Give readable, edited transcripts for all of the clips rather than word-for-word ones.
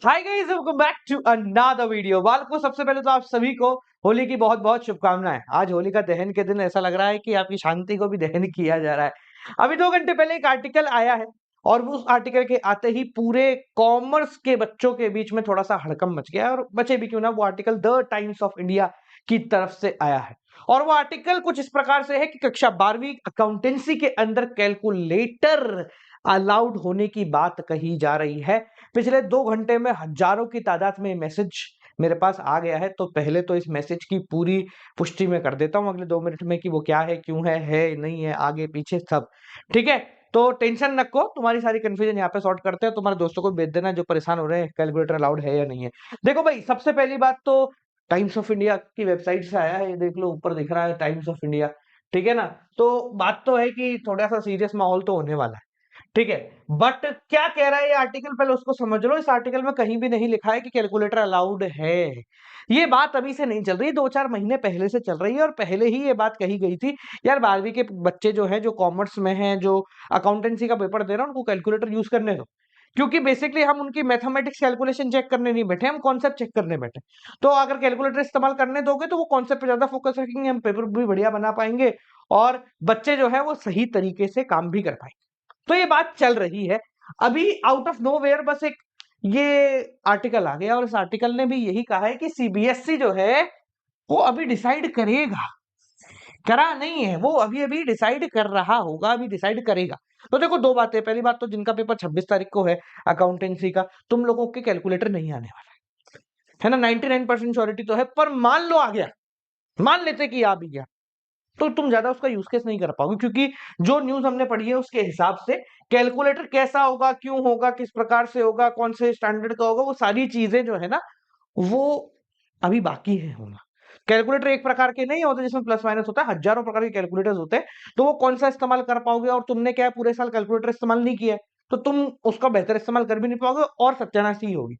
Hi guys, welcome back to another video. Wall को सबसे पहले तो आप सभी को होली की बहुत बहुत शुभकामनाएं। आज होली का दहन के दिन ऐसा लग रहा है कि आपकी शांति को भी दहन किया जा रहा है। अभी 2 घंटे पहले एक आर्टिकल आया है और उस आर्टिकल के आते ही पूरे कॉमर्स के बच्चों के बीच में थोड़ा सा हड़कंप मच गया। और बचे भी क्यों ना, वो article the times of India की तरफ से आया है। और वो आर्टिकल कुछ इस प्रकार से है कि कक्षा 12वीं अकाउंटेंसी के अंदर कैलकुलेटर अलाउड होने की बात कही जा रही है। पिछले 2 घंटे में हजारों की तादाद में मैसेज मेरे पास आ गया है। तो पहले तो इस मैसेज की पूरी पुष्टि मैं कर देता हूं अगले 2 मिनट में कि वो क्या है, क्यों है नहीं है, आगे पीछे सब ठीक है। तो टेंशन नको, तुम्हारी सारी कंफ्यूजन यहाँ पे सॉर्ट करते हैं। तुम्हारे दोस्तों को भेज देना जो परेशान हो रहे हैं कैलकुलेटर अलाउड है या नहीं है। देखो भाई, सबसे पहली बात तो टाइम्स ऑफ इंडिया की वेबसाइट से आया है। ये देख लो, ऊपर दिख रहा है टाइम्स ऑफ इंडिया, ठीक है ना। तो बात तो है कि थोड़ा सा सीरियस माहौल तो होने वाला है, ठीक है। बट क्या कह रहा है ये आर्टिकल, पहले उसको समझ लो। इस आर्टिकल में कहीं भी नहीं लिखा है कि कैलकुलेटर अलाउड है। ये बात अभी से नहीं चल रही, 2-4 महीने पहले से चल रही है। और पहले ही ये बात कही गई थी, यार 12वीं के बच्चे जो है, जो कॉमर्स में हैं, जो अकाउंटेंसी का पेपर दे रहे हैं, उनको कैलकुलेटर यूज करने दो। क्योंकि बेसिकली हम उनकी मैथमेटिक्स कैलकुलेशन चेक करने नहीं बैठे, हम कॉन्सेप्ट चेक करने बैठे। तो अगर कैलकुलेटर इस्तेमाल करने दोगे तो वो कॉन्सेप्ट पे ज्यादा फोकस रखेंगे, हम पेपर भी बढ़िया बना पाएंगे और बच्चे जो है वो सही तरीके से काम भी कर पाएंगे। तो ये बात चल रही है। अभी आउट ऑफ नोवेयर बस एक ये आर्टिकल आ गया और इस आर्टिकल ने भी यही कहा है कि सीबीएसई जो है वो अभी डिसाइड करेगा, करा नहीं है, वो अभी अभी डिसाइड कर रहा होगा, अभी डिसाइड करेगा। तो देखो, दो बातें। पहली बात तो जिनका पेपर 26 तारीख को है अकाउंटेंसी का, तुम लोगों के कैलकुलेटर नहीं आने वाला है ना। 99% श्योरिटी तो है। पर मान लो आ गया, मान लेते कि आ भी गया, तो तुम ज्यादा उसका यूज केस नहीं कर पाओगे। क्योंकि जो न्यूज हमने पढ़ी है उसके हिसाब से कैलकुलेटर कैसा होगा, क्यों होगा, किस प्रकार से होगा, कौन से स्टैंडर्ड का होगा, वो सारी चीजें जो है ना, वो अभी बाकी है होना। कैलकुलेटर एक प्रकार के नहीं होते जिसमें प्लस माइनस होता है, हजारों प्रकार के कैलकुलेटर्स होते हैं। तो वो कौन सा इस्तेमाल कर पाओगे, और तुमने क्या है, पूरे साल कैलकुलेटर इस्तेमाल नहीं किया है, तो तुम उसका बेहतर इस्तेमाल कर भी नहीं पाओगे और सत्यानाशी होगी।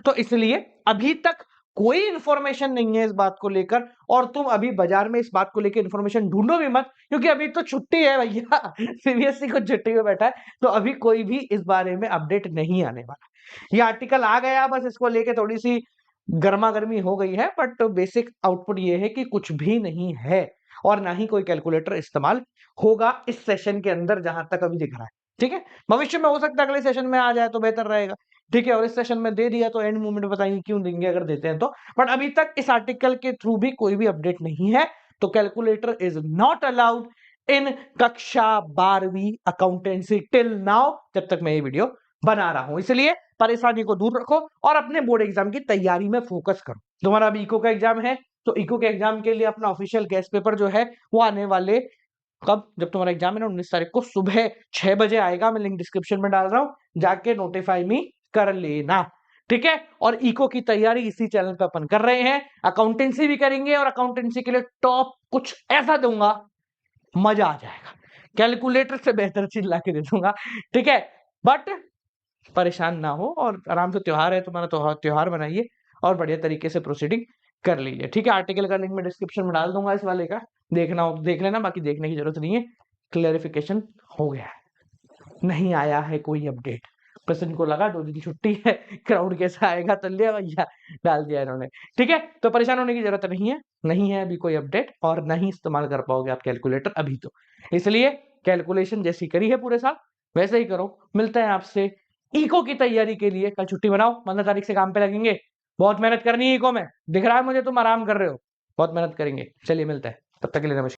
तो इसलिए अभी तक कोई इंफॉर्मेशन नहीं है इस बात को लेकर। और तुम अभी बाजार में इस बात को लेकर इंफॉर्मेशन ढूंढो भी मत, क्योंकि अभी तो छुट्टी है भैया। सीबीएसई को छुट्टी में बैठा है, तो अभी कोई भी इस बारे में अपडेट नहीं आने वाला। ये आर्टिकल आ गया, बस इसको लेके थोड़ी सी गर्मा गर्मी हो गई है। बट बेसिक आउटपुट ये है कि कुछ भी नहीं है और ना ही कोई कैलकुलेटर इस्तेमाल होगा इस सेशन के अंदर, जहां तक अभी दिख रहा है। ठीक है, भविष्य में हो सकता है अगले सेशन में आ जाए तो बेहतर रहेगा। ठीक है, और इस सेशन में दे दिया तो एंड मोमेंट बताएंगे क्यों देंगे अगर देते हैं तो। बट अभी तक इस आर्टिकल के थ्रू भी कोई भी अपडेट नहीं है। तो calculator is not allowed in कक्षा 12वीं अकाउंटेंसी टिल नाउ, जब तक मैं ये वीडियो बना रहा हूं। इसलिए परेशानी को दूर रखो और अपने बोर्ड एग्जाम की तैयारी में फोकस करो। तुम्हारा अभी इको का एग्जाम है, तो इको के एग्जाम के लिए अपना ऑफिशियल गेस्ट पेपर जो है वो आने वाले, कब, जब तुम्हारा एग्जाम है ना 19 तारीख को सुबह 6 बजे आएगा। मैं लिंक डिस्क्रिप्शन में डाल रहा हूं, जाके नोटिफाई मी कर लेना। ठीक है, और इको की तैयारी इसी चैनल पे अपन कर रहे हैं। अकाउंटेंसी भी करेंगे और अकाउंटेंसी के लिए टॉप कुछ ऐसा दूंगा, मजा आ जाएगा। कैलकुलेटर से बेहतर चीज ला के दे दूंगा, ठीक है। बट परेशान ना हो और आराम से, त्योहार है तुम्हारा, तो त्योहार बनाइए और बढ़िया तरीके से प्रोसीडिंग कर लीजिए। ठीक है, आर्टिकल का लिंक मैं डिस्क्रिप्शन में डाल दूंगा इस वाले का, देखना हो तो देख लेना, बाकी देखने की जरूरत नहीं है। क्लेरिफिकेशन हो गया है, नहीं आया है कोई अपडेट। बस इनको लगा 2 दिन छुट्टी है, क्राउड कैसा आएगा तो लिया भैया, डाल दिया इन्होंने। ठीक है, तो परेशान होने की जरूरत नहीं है, नहीं है अभी कोई अपडेट और नहीं इस्तेमाल कर पाओगे आप कैलकुलेटर अभी तो। इसलिए कैलकुलेशन जैसी करी है पूरे साल वैसे ही करो। मिलते हैं आपसे इको की तैयारी के लिए। कल छुट्टी बनाओ, 15 तारीख से काम पे लगेंगे। बहुत मेहनत करनी है इको में, दिख रहा है मुझे तुम आराम कर रहे हो, बहुत मेहनत करेंगे। चलिए मिलते हैं, तब तक के लिए नमस्कार।